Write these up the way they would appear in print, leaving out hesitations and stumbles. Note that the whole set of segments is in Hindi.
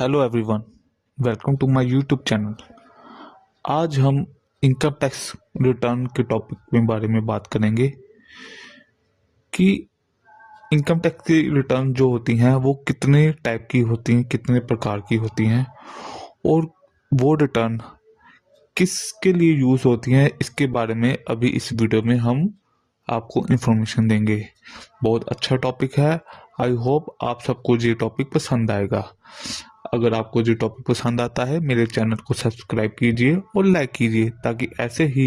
Hello everyone, welcome to my YouTube channel. आज हम इनकम टैक्स रिटर्न के टॉपिक के बारे में बात करेंगे कि इनकम टैक्स की रिटर्न जो होती हैं वो कितने टाइप की होती हैं, कितने प्रकार की होती हैं और वो रिटर्न किसके लिए यूज़ होती हैं, इसके बारे में अभी इस वीडियो में हम आपको इन्फॉर्मेशन देंगे। बहुत अच्छा टॉपिक है। आई होप आप सबको ये टॉपिक पसंद आएगा। अगर आपको जो टॉपिक पसंद आता है मेरे चैनल को सब्सक्राइब कीजिए और लाइक कीजिए ताकि ऐसे ही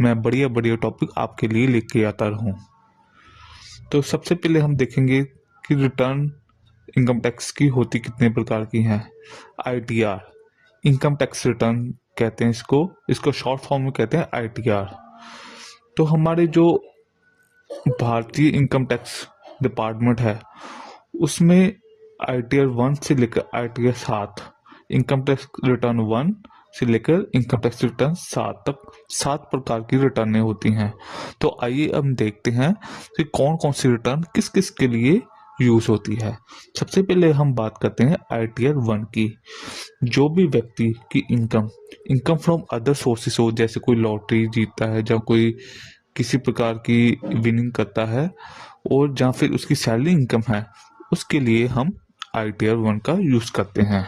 मैं बढ़िया बढ़िया टॉपिक आपके लिए लेके आता रहूं। तो सबसे पहले हम देखेंगे कि रिटर्न इनकम टैक्स की होती कितने प्रकार की हैं। आईटीआर, इनकम टैक्स रिटर्न कहते हैं इसको शॉर्ट फॉर्म में कहते हैं आईटीआर। तो हमारे जो भारतीय इनकम टैक्स डिपार्टमेंट है उसमें आईटीआर 1 से लेकर आईटीआर 7, इनकम टैक्स रिटर्न 1 से लेकर इनकम टैक्स रिटर्न 7 तक 7 प्रकार की रिटर्नें होती हैं। तो आइए हम देखते हैं कि कौन कौन सी रिटर्न किस किस के लिए यूज होती है। सबसे पहले हम बात करते हैं आईटीआर 1 की। जो भी व्यक्ति की इनकम फ्रॉम अदर सोर्सेस हो, जैसे कोई लॉटरी जीतता है या कोई किसी प्रकार की विनिंग करता है और या फिर उसकी सैलरी इनकम है, उसके लिए हम आईटीआर 1 का यूज करते हैं।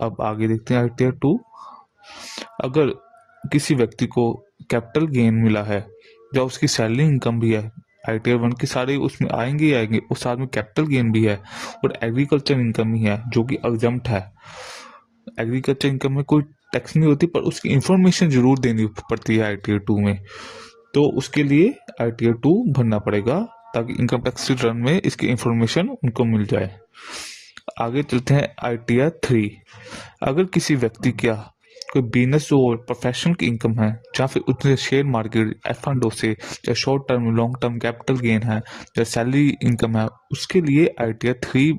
अब आगे देखते हैं आईटीआर 2। अगर किसी व्यक्ति को कैपिटल गेन मिला है या उसकी सैलरी इनकम भी है, आईटीआर 1 के सारे उसमें आएंगे ही आएंगे, उस साथ में कैपिटल गेन भी है और एग्रीकल्चर इनकम ही है जो कि एग्जम्प्ट है। एग्रीकल्चर इनकम में कोई टैक्स नहीं होती पर उसकी इंफॉर्मेशन जरूर देनी पड़ती है आईटीआर 2 में, तो उसके लिए आईटीआर 2 भरना पड़ेगा ताकि इनकम टैक्स रिटर्न में इसकी इंफॉर्मेशन उनको मिल जाए। आगे चलते हैं आईटीआर 3। अगर किसी व्यक्ति क्या कोई बिजनेस और प्रोफेशनल की इनकम है या फिर उसने शेयर मार्केट एफ&ओ से या short term long term capital gain है या सैलरी इनकम है, उसके लिए आईटीआर 3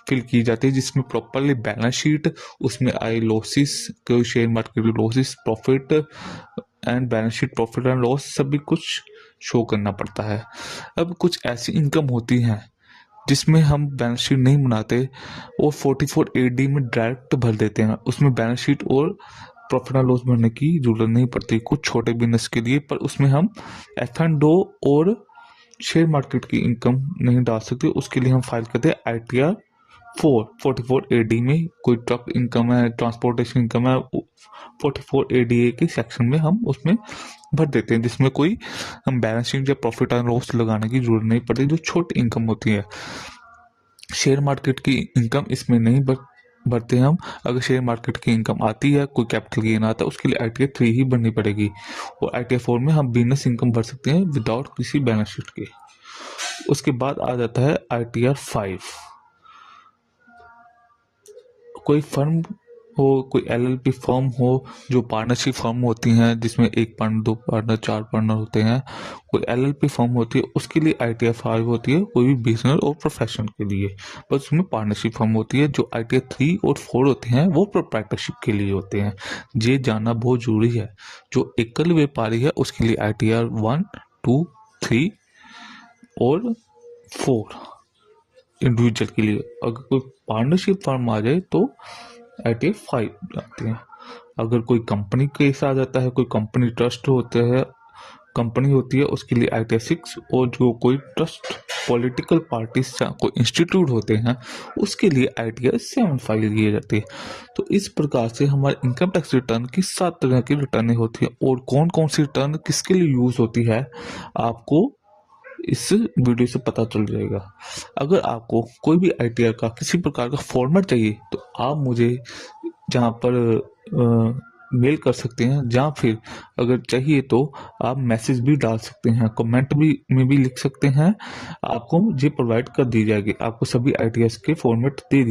फिल की जाती है, जिसमें प्रॉपरली बैलेंस शीट, उसमें आए लॉसेस, कोई share market losses, profit and balance sheet, profit and loss सभी कुछ शो करना पड़ता है। अब कुछ ऐसी इनकम होती हैं जिसमें हम बैलेंस शीट नहीं बनाते और 44AD में डायरेक्ट भर देते हैं, उसमें बैलेंस शीट और प्रॉफिट एंड लॉस भरने की जरूरत नहीं पड़ती कुछ छोटे बिजनेस के लिए, पर उसमें हम एफ&ओ और शेयर मार्केट की इनकम नहीं डाल सकते। उसके लिए हम फाइल करते हैं आईटीआर 4 44AD में। कोई ट्रक इनकम है, ट्रांसपोर्टेशन इनकम है, 44ADA के सेक्शन में हम उसमें भर देते हैं, जिसमें कोई हम बैलेंस शीट या प्रॉफिट एंड लॉस लगाने की जरूरत नहीं पड़ती, जो छोटी इनकम होती है। शेयर मार्केट की इनकम इसमें नहीं भरते हम। अगर शेयर मार्केट की इनकम आती है, कोई कैपिटल गेन आता है, उसके लिए आईटीआर 3 ही भरनी पड़ेगी। और आईटीआर 4 में हम बिजनेस इनकम भर सकते हैं विदाउट किसी बैलेंस शीट के। उसके बाद आ जाता है आईटीआर 5। कोई फर्म हो, कोई एलएलपी फर्म हो, जो पार्टनरशिप फर्म होती हैं जिसमें 1 पार्टनर, 2 पार्टनर, 4 पार्टनर होते हैं, कोई एलएलपी फर्म होती है, उसके लिए आईटीआर 5 होती है। कोई भी बिजनेस और प्रोफेशन के लिए, बस उसमें पार्टनरशिप फर्म होती है। जो आईटीआर 3 और 4 होते हैं वो प्रोप्राइटरशिप के लिए होते हैं। ये जानना बहुत जरूरी है। जो एकल व्यापारी है उसके लिए आईटीआर 1, 2, 3 और 4 इंडिविजुअल के लिए। अगर कोई पार्टनरशिप फर्म आ जाए तो आईटीआर 5 आते हैं। अगर कोई कंपनी केस आ जाता है, कोई कंपनी ट्रस्ट होते हैं, कंपनी होती है, उसके लिए आईटीआर 6। और जो कोई ट्रस्ट पॉलिटिकल पार्टीज कोई इंस्टीट्यूट होते हैं उसके लिए आईटीआर 7 फाइल किए जाते हैं। तो इस प्रकार से हमारे इनकम टैक्स रिटर्न की 7 तरह की रिटर्नें होती है। और कौन कौन सी रिटर्न किसके लिए यूज होती है आपको इस वीडियो से पता चल जाएगा। अगर आपको कोई भी आईटीआर का किसी प्रकार का फॉर्मेट चाहिए तो आप मुझे जहाँ पर मेल कर सकते हैं, या फिर अगर चाहिए तो आप मैसेज भी डाल सकते हैं, कमेंट भी में भी लिख सकते हैं। आपको ये प्रोवाइड कर दी जाएगी, आपको सभी आईटीआर के फॉर्मेट दे दिए